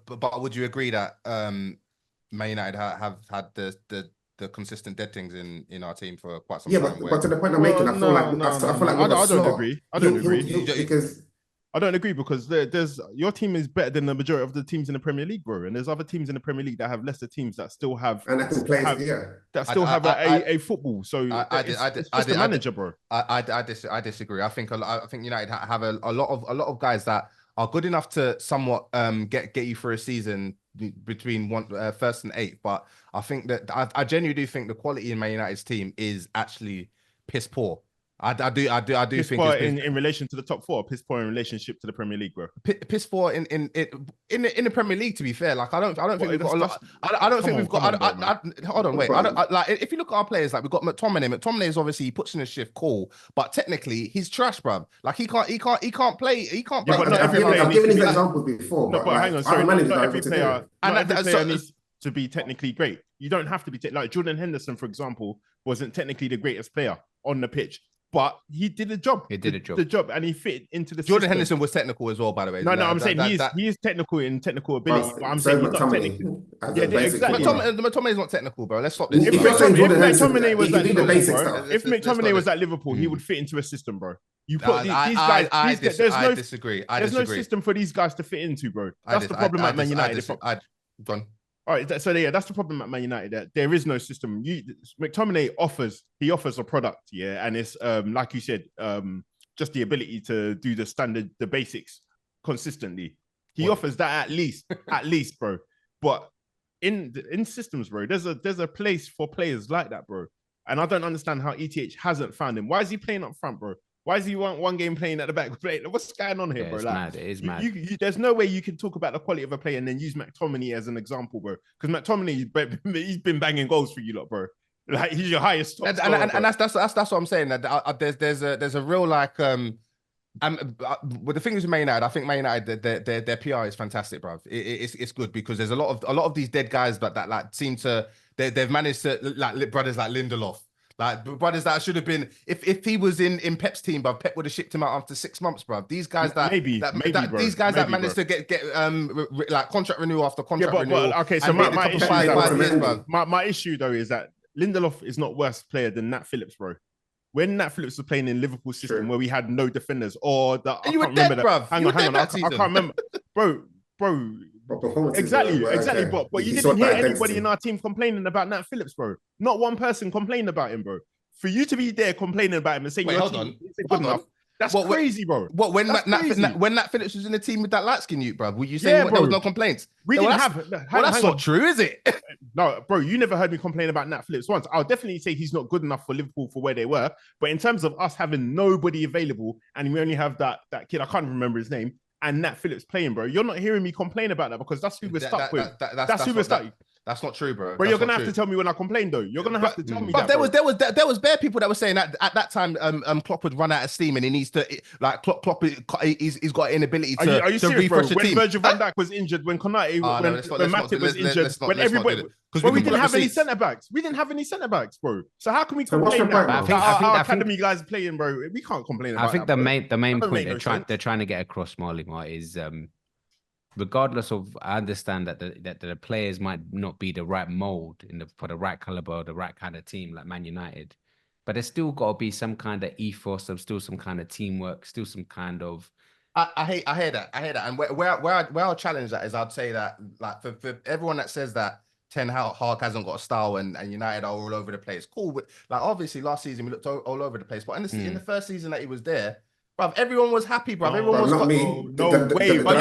But would you agree that Man United have had the consistent dead things in our team for quite some time? But to the point I'm making, I feel like I don't agree. I don't agree because I don't agree because there's your team is better than the majority of the teams in the Premier League, bro. And there's other teams in the Premier League that have lesser teams that still have and that can play that still have a football. So it's just the manager, bro. I disagree. I think United have a lot of guys that are good enough to somewhat get you through a season between first and eighth. But I think that I genuinely do think the quality in Man United's team is actually piss poor. I do piss think poor in relation to the top four, piss poor in relationship to the Premier League, bro. Piss poor in the Premier League. To be fair, like I don't think we've got a lot. I don't think we've got. Hold on, wait. Like if you look at our players, like we've got McTominay. McTominay is obviously he puts in a shift, cool, but technically he's trash, bro. Like he can't play. He can't play. But not every player. I've given these examples before. No, but hang on, sorry. Not every player. Not every player needs to be technically great. You don't have to be like Jordan Henderson, for example, wasn't technically the greatest player on the pitch. But he did a job. He did a job. The job, and he fit into the Jordan system. Henderson was technical as well, by the way. No, I'm saying he is technical in technical ability. But I'm saying he's not technical. Yeah, exactly. McTominay is not technical, bro. Let's stop this. If McTominay was at Liverpool, bro, if McTominay was at Liverpool, he would fit into a system, bro. You put these guys. I disagree. There's no system for these guys to fit into, bro. That's the problem at Man United. Gone. All right, so yeah, that's the problem at Man United. That there is no system. McTominay offers a product, yeah, and it's like you said, just the ability to do the basics consistently. He offers that at least, bro. But in systems, bro, there's a place for players like that, bro. And I don't understand how ETH hasn't found him. Why is he playing up front, bro? Why is he one game playing at the back? What's going on here, bro? It's mad. It is mad. There's no way you can talk about the quality of a player and then use McTominay as an example, bro. Because McTominay, he's been banging goals for you lot, bro. Like he's your highest top scorer, and that's what I'm saying. That there's a real like but the thing is with Man United, I think Man United their PR is fantastic, bro. It's good because there's a lot of these dead guys that like seem to they've managed to like brothers like Lindelof. Like brothers that should have been if he was in Pep's team, but Pep would have shipped him out after 6 months, bro. These guys that managed to get like contract renewal after contract renewal. Okay, so my issue though is that Lindelof is not worse player than Nat Phillips, bro. When Nat Phillips was playing in Liverpool system where we had no defenders or the you were dead, bro. Hang on, I can't remember, bro. Exactly. But you didn't hear anybody in our team complaining about Nat Phillips, bro. Not one person complaining about him, bro. For you to be there complaining about him and saying your team isn't good enough, that's crazy, bro. What when Nat Phillips was in the team with that light skin youth, bro? Were you saying there was no complaints? We didn't have. Well, that's not true, is it? No, bro. You never heard me complain about Nat Phillips once. I'll definitely say he's not good enough for Liverpool for where they were. But in terms of us having nobody available and we only have that kid, I can't remember his name. And Nat Phillips playing, bro. You're not hearing me complain about that because that's who we're stuck with. That's who we're stuck with. That's not true, bro. But you're gonna have to tell me when I complain, though. You're gonna have to tell me. But there was bare people that were saying that at that time, Klopp would run out of steam and he needs to like Klopp. He's got an inability to. Are you serious, bro? When Virgil van Dijk was injured, when Konate, when Matip was injured, when everybody. Because we didn't have any centre backs. We didn't have any centre backs, bro. So how can we complain about our academy guys playing, bro? We can't complain about that. I think the main point they're trying to get across, Marley, is regardless of, I understand that the players might not be the right mold for the right caliber or the right kind of team like Man United, but there's still got to be some kind of ethos, still some kind of teamwork, still some kind of. I hear that, and where I'll challenge that is I'd say that like for everyone that says that Ten Hag hasn't got a style and United are all over the place. Cool, but like obviously last season we looked all over the place, but in the first season that he was there. Bruv, everyone was happy, bruv. Everyone was not me. No way. You're not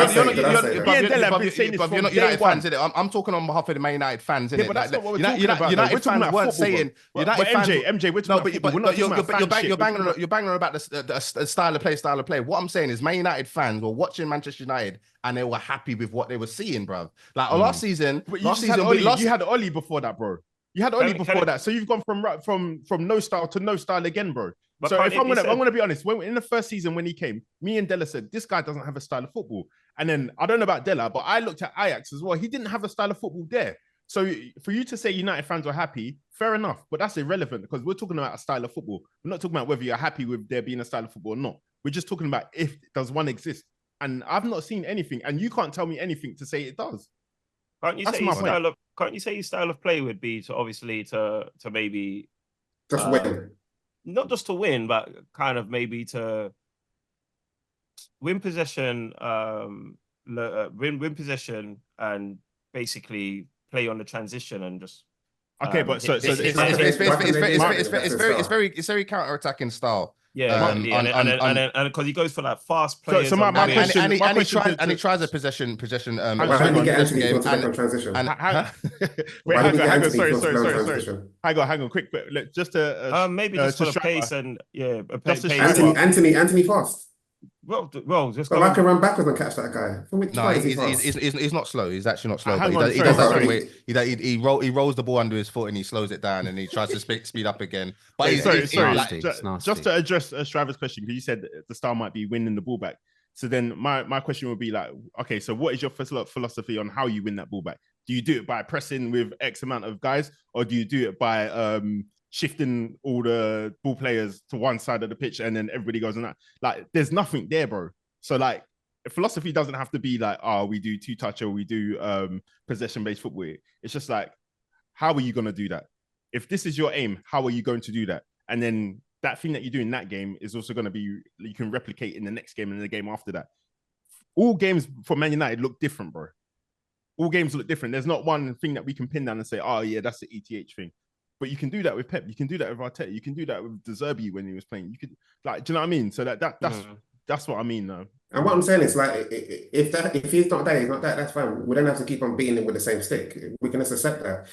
United fans, is it? I'm talking on behalf of the Man United fans, yeah, but that's not what we're talking about. United fans weren't saying. MJ, we're talking about football. You're banging on about the style of play. What I'm saying is, Man United fans were watching Manchester United and they were happy with what they were seeing, bruv. Like last season, you had Oli before that, bro. You had Oli before that, so you've gone from no style to no style again, bro. So if I'm gonna be honest, in the first season when he came, me and Della said this guy doesn't have a style of football. And then I don't know about Della, but I looked at Ajax as well. He didn't have a style of football there. So for you to say United fans were happy, fair enough, but that's irrelevant because we're talking about a style of football. We're not talking about whether you're happy with there being a style of football or not. We're just talking about does one exist. and I've not seen anything, and you can't tell me anything to say it does. Can't you say his style of play would be to obviously to maybe just win, not just to win, but kind of maybe to win possession, win possession, and basically play on the transition and just. Okay, but so it's very counter-attacking style. Yeah, and because he goes for like fast players. So my question, and he tries a possession. Why didn't he get Anthony to second transition? Wait, hang on, sorry. Hang on, quick, just to maybe just for the pace and Anthony fast. Well, just I can run backwards and catch that guy. No, he's not slow. He's actually not slow. But he does that thing where he rolls the ball under his foot and he slows it down and he tries to speed up again. But just to address Striver's question, because you said the style might be winning the ball back. So then my question would be like, okay, so what is your philosophy on how you win that ball back? Do you do it by pressing with X amount of guys, or do you do it by shifting all the ball players to one side of the pitch and then everybody goes on that? Like, there's nothing there, bro. So like, philosophy doesn't have to be like, oh, we do two-touch or we do possession-based football. It's just like, how are you going to do that? If this is your aim, how are you going to do that? And then that thing that you do in that game is also going to be, you can replicate in the next game and the game after that. All games for Man United look different, bro. All games look different. There's not one thing that we can pin down and say, oh yeah, that's the ETH thing. But you can do that with Pep. You can do that with Arteta. You can do that with De Zerbi when he was playing. You could, like, do you know what I mean? So that's what I mean, though. And what I'm saying is, like, if he's not that, he's not that. That's fine. We don't have to keep on beating him with the same stick. We can just accept that.